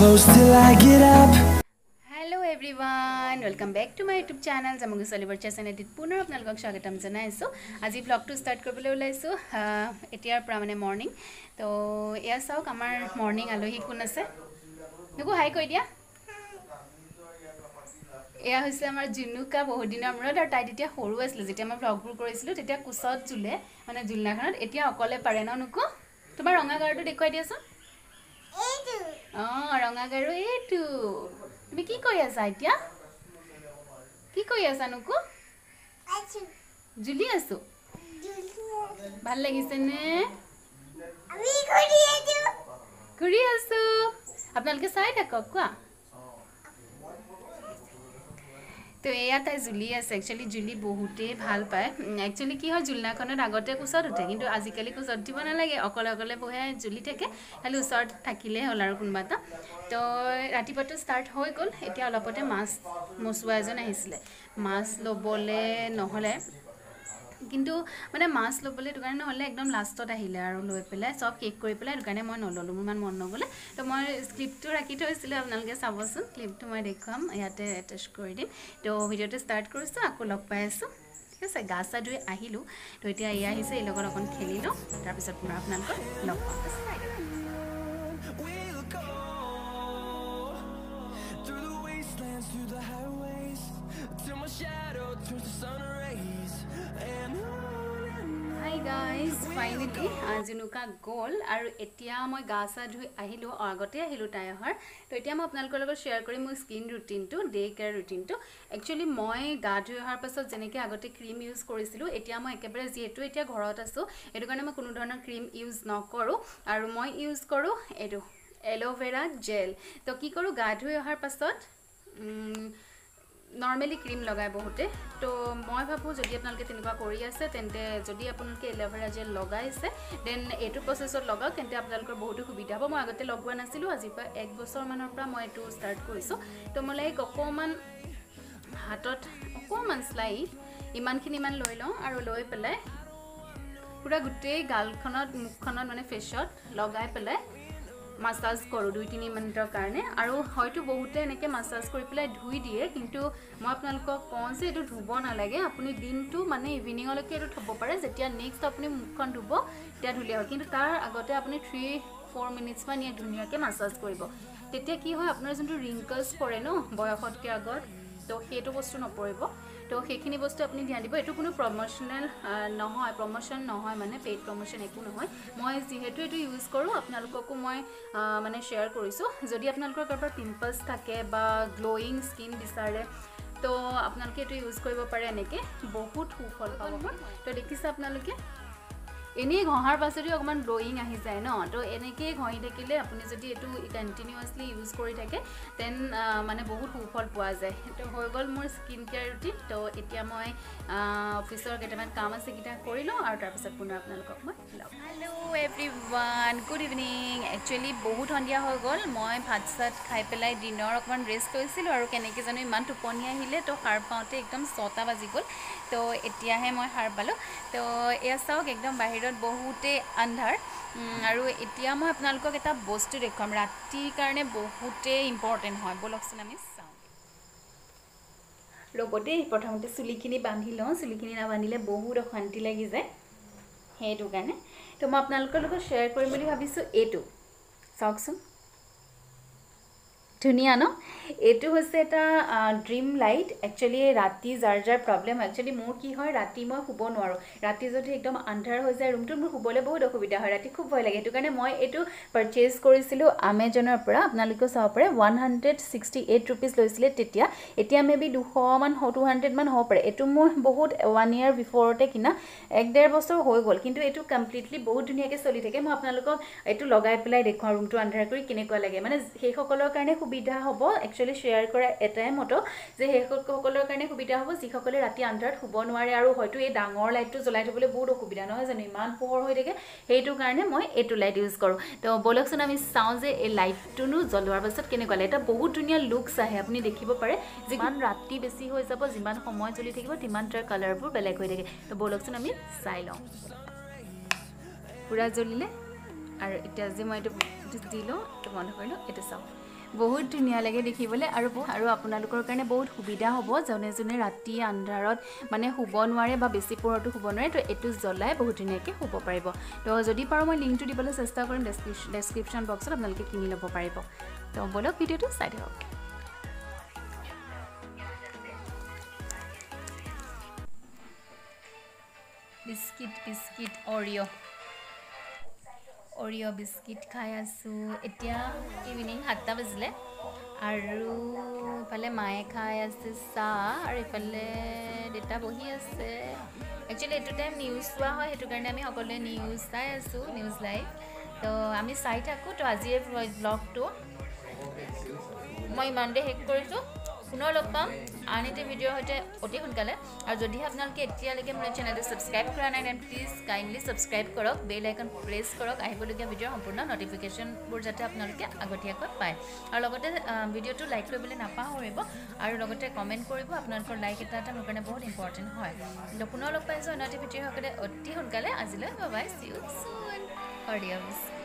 close till I get up. Hello everyone, welcome back to my YouTube channel. Jamungi Soliver channel edit punar apnalok swagatam janaisu. Aji vlog to start koribole ulaisu. Etiar pramane morning. To eya sauk amar morning alohi kun ase. Nuku hi koi dia. এয়া হৈছে আমাৰ জিনুকা বহুত দিনৰ মূৰত আৰু তাই তেতিয়া সৰু আছিল যেতিয়া মই ভ্লগবোৰ কৰিছিলো তেতিয়া কুছত জুলে মানে জুলনাখনত এতিয়া অকলে পাৰে ন নুকু তোমাৰ ৰঙা গাৰটো দেখুৱাই দিয়াছোন এইটো ৰঙা গাৰু এইটো তুমি কি কৰি আছা এতিয়া কি কৰি আছা নুকু আছো জুলি আছো ভাল লাগিছে নে আমি কৰি আছো আপোনালোকে চাই থাকক কোৱা तो एया ताई जुली আছে एक्चुअली जुली बहुते ভাল পায় एक्चुअली কি হয় জুলনাখনত আগতে কুছত উঠে কিন্তু আজিকালি কুছত দিব নালাগে অকলে অকলে বহে জুলি থাকে খালি উচৰত থাকিলে হল আৰু কোনবাটা তো ৰাতিপুৱাটো ষ্টাৰ্ট হৈ গল এতিয়া অলপতে মাছ মছুৱা এজন আহিছিলে মাছ লবলে নহলে কিন্তু মানে মাছ লবলে দোকানে নহলে একদম লাষ্টত আহিলে আৰু লৈ পেলাই সব কেক কৰি পেলাই দোকানে মই নললো মোৰ মন নগলে তো মই স্ক্ৰিপ্টটো ৰাখি থৈছিলো আপোনালোকে চাবচোন ক্লিপটো মই দেখাম ইয়াতে এটাচ কৰি দিম তো ভিডিওটো ষ্টাৰ্ট কৰিছো আকৌ লগ পাই আছো ঠিক আছে গাছা ধুই আহিলো তো এতিয়া এয়া আহিছে এই লগত অকন খেলিলো তাৰ পিছত পুনৰ আপোনালোকক লগ পাম Hi guys, finally Jinuka goal আৰু এতিয়া মই গাছা ধুই আহিলো আগতে আহিলো টাইহৰ তো এতিয়া মই আপোনালোকৰ লগত শেয়াৰ কৰিম মোৰ স্কিন ৰুটিনটো ডে কেয়াৰ ৰুটিনটো একচুয়ালি মই গা ধুই অহাৰ পাছত যেনেকৈ আগতে ক্ৰীম ইউজ কৰিছিলো এতিয়া মই একেবাৰে যেহেতু এতিয়া ঘৰত আছো এটো কাৰণে মই কোনো ধৰণৰ ক্ৰীম ইউজ নকৰো আৰু মই ইউজ কৰো এটো এলোভেৰা জেল তো কি কৰো গা ধুই অহাৰ পাছত নৰমালি ক্ৰিম লগায় বহুতে তো মই ভাবো যদি আপোনালোকে তেনেকুৱা কৰি আছে তেন্তে যদি আপোনালোকে এলোভেৰা জেল লগাইছে দেন এটো প্ৰসেছত লগাও তেন্তে আপোনালোকৰ বহুত সুবিধা হ'ব মই আগতে লগোৱা নাছিলো আজি পৰা 1 বছৰ মানৰ পৰা মই এটো ষ্টাৰ্ট কৰিছো তো মই অকমান হাতত অকমান স্লাইড ইমানখিনি মান লৈ লওঁ আৰু লৈ পেলাই পুৰা গুটেই গালখনত মুখখনত মানে ফেছত লগাই পেলাই মাসাজ কৰো 2-3 মিনিটৰ কাৰণে আৰু হয়তো বহুতে এনেকে মাসাজ কৰি পেলাই ধুই দিয়ে কিন্তু মই আপোনালোকক কোন যে এটো ধুব নালাগে আপুনি দিনটো মানে ইভিনিংলৈকে এটো থব পাৰে যেতিয়া নেক্সট আপুনি মুখখন ধুব তেতিয়া ধুলে হয় কিন্তু তাৰ আগতে আপুনি 3-4 মিনিটছ মান ইয়া ধুনিয়াকে মাসাজ কৰিব তেতিয়া কি হয় আপোনাৰ যোনটো ৰিংকলস পৰে ন বয়সতকে আগত তো হেতু বস্তু নপৰিব তো সেইখিনি বস্তু আপুনি ধ্যান দিব এটো কোনো প্ৰমোশনাল নহয় প্ৰমোশন নহয় মানে পেইড প্ৰমোশন একো নহয় মই যেহেতু এটো ইউজ কৰো আপোনালোককো মই মানে শেয়াৰ কৰিছো যদি আপোনালোকৰ কাৰোবাৰ পিম্পলস থাকে বা গ্লোইং স্কিন বিচাৰে তো আপোনালোকে এটো ইউজ কৰিব পাৰে এনেকে বহুত সুফল পাব তো দেখিছে আপোনালোকে এনে ঘহাৰ পাছৰি অকমান গ্লোইং আহি যায় ন তো এনেকে ঘহি থাকিলে আপুনি যদি এটো কন্টিনিউয়াসলি ইউজ কৰি থাকে দেন মানে বহুত সুফল পোৱা যায় তো হৈ গল মোৰ স্কিন কেয়াৰ ৰুটিন তো এতিয়া মই অফিসৰ কেটামান কাম আছে কিটা কৰিলো আৰু তাৰ পিছত পুনৰ আপোনালোকক মই লগ hello everyone good evening actually বহুত সন্ধিয়া হৈ গল মই ভাত সাত খাই পেলাই দিনৰ অকমান ৰেষ্ট লৈছিলো আৰু কেনেকে জানো ইমান টোপনি আহিলে তো হাড় পাওঁতে একদম 6টা বাজি গল তো এতিয়াহে মই হাড় পালো তো এয়া চাওক একদম বাহিৰত বহুতে আন্ধাৰ আৰু এতিয়া মই আপোনালোকক এটা বস্তু দেখাম ৰাতিৰ কাৰণে বহুতে ইম্পৰ্টেন্ট হয় বলকচোন আমি চাওঁ ৰবতে প্ৰথমতে চুলিখিনি বান্ধি লওঁ চুলিখিনি না বান্ধিলে বহুত অশান্তি লাগি যায় হেতু কাৰণে তো মই আপোনালোকৰ লগত শেয়াৰ কৰিম বুলি ভাবিছো এটো চাওকচোন ধুনিয়া ন এটো হৈছে এটা ড্ৰিম লাইট একচুয়ালি ৰাতি যাৰ প্ৰবলেম একচুয়ালি মোৰ কি হয় ৰাতি মই শুব নোৱাৰো ৰাতি যদি একদম আন্ধাৰ হৈ যায় ৰুমটো মোৰ শুবলে বহুত অসুবিধা হয় ৰাতি খুব ভয় লাগে এটো কাৰণে মই এটো পাৰচেজ কৰিছিলো Amazonৰ পৰা আপোনালোকে চাব পাৰে 168 रुपीस লৈছিলে তেতিয়া এতিয়া মেবি 200 মান 200 মান হ'ব পাৰে এটো মোৰ বহুত 1 ইয়াৰ বিফৰতে কিনা 1.5 বছৰ হৈ গল কিন্তু এটো কমপ্লিটলি বহুত ধুনিয়াকে চলি থাকে মই আপোনালোকক এটো লগাই পেলাই দেখুৱা ৰুমটো আন্ধাৰ কৰি কেনেকুৱা লাগে মানে সেই সকলৰ কাৰণে সুবিধা হ'ব একচুয়ালি শেয়াৰ কৰা এটাই মটো যে সেই সকলৰ কাৰণে সুবিধা হ'ব যি সকলে ৰাতি আন্ধাৰত শুব নোৱাৰে আৰু হয়তো এই ডাঙৰ লাইটটো জ্বলাই থবলৈ বহুত অসুবিধা নহয় জানো ইমান পোহৰ হৈ থাকে হেতু কাৰণে মই এটো লাইট ইউজ কৰো তো বলকচোন আমি চাওঁ যে এই লাইটটোনো জ্বলোৱাৰ পাছত কেনেকুৱা লাগে এটা বহুত ধুনিয়া লুকস আহে আপুনি দেখিব পাৰে যিমান ৰাতি বেছি হৈ যাব যিমান সময় জ্বলি থাকিব তিমান তাৰ কালাৰবোৰ বেলেগ হৈ থাকে তো বলকচোন আমি চাই লওঁ পুৰা জ্বলিলে আৰু এতিয়া যে মই এটো দিলো তো বন্ধ কৰিলো এটো চাওঁ বহুত ধুনীয়া লাগে দেখিবলৈ আৰু আপোনালোকৰ কাৰণে বহুত সুবিধা হ'ব যোনে যোনে ৰাতি আন্ধাৰত মানে শুব নোৱাৰে বা বেছি পোহৰতো শুব নোৱাৰে তো এইটো জ্বলাই বহুত ধুনীয়াকৈ শুব পাৰিব তো যদি পাৰোঁ মই লিংকটো দিবলৈ চেষ্টা কৰিম ডেছক্ৰিপশ্যন বক্সত আপোনালোকে কিনি ল'ব পাৰিব তো বলক ভিডিঅ'টো চাই থাকক বিস্কিট অৰিঅ' বিস্কিট খাই আছোঁ এতিয়া ইভিনিং 7টা বাজিলে আৰু ইফালে মায়ে খাই আছে চাহ আৰু ইফালে দেউতা বহি আছে একচুৱেলি এইটো টাইম নিউজ চোৱা হয় সেইটো কাৰণে আমি সকলোৱে নিউজ চাই আছোঁ নিউজ লাইভ তো আমি চাই থাকোঁ তো আজিৰ ব্লগটো মই ইমানতে শেষ কৰিছোঁ পুনৰ লগ পাম আন এটা ভিডিঅ'ৰ সৈতে অতি সোনকালে আৰু যদিহে আপোনালোকে এতিয়ালৈকে মোৰ চেনেলটো ছাবস্ক্ৰাইব কৰা নাই দেন প্লিজ কাইণ্ডলি ছাবস্ক্ৰাইব কৰক বেল আইকন প্ৰেছ কৰক আহিবলগীয়া ভিডিঅ'ৰ সম্পূৰ্ণ নটিফিকেশ্যনবোৰ যাতে আপোনালোকে আগতীয়াকৈ পায় আৰু লগতে ভিডিঅ'টো লাইক কৰিবলৈ নাপাহৰিব আৰু লগতে কমেণ্ট কৰিব আপোনালোকৰ লাইক এটা মোৰ কাৰণে বহুত ইম্পৰ্টেণ্ট হয় তো পুনৰ লগ পাইছোঁ অন্য এটা ভিডিঅ'ৰ সৈতে অতি সোনকালে আজিলৈ bye bye C you soon অডিঅ'ছ